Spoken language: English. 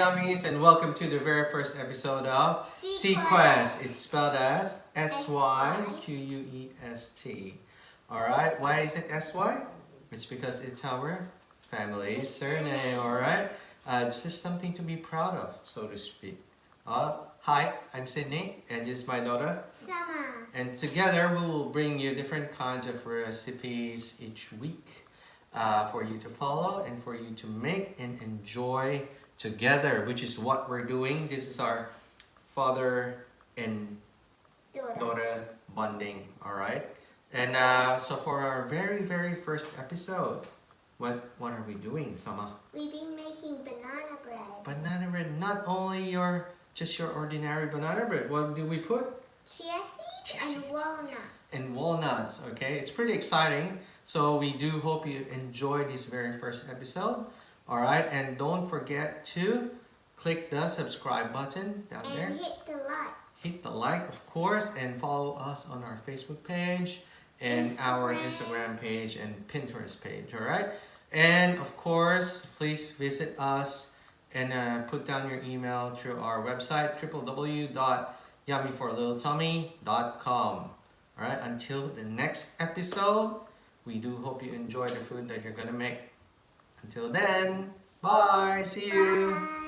Yummies, and welcome to the very first episode of syquest. It's spelled as SYQUEST. Alright, why is it SY? It's because it's our family surname, alright? It's just something to be proud of, so to speak. Hi, I'm Sydney, and this is my daughter, Summer. And together we will bring you different kinds of recipes each week for you to follow and for you to make and enjoy together, which is what we're doing. This is our father and daughter bonding, alright? And so for our very first episode, what are we doing, Sama? We've been making banana bread. Banana bread, not only just your ordinary banana bread. What do we put? Chia seeds and walnuts. And walnuts, okay? It's pretty exciting. So we do hope you enjoy this very first episode. Alright, and don't forget to click the subscribe button down there. And hit the like. Hit the like, of course, and follow us on our Facebook page and our Instagram page and Pinterest page, alright? And of course, please visit us and put down your email through our website, www.yummyforlittletummy.com. Alright, until the next episode, we do hope you enjoy the food that you're gonna make. Until then, bye! See you! Bye.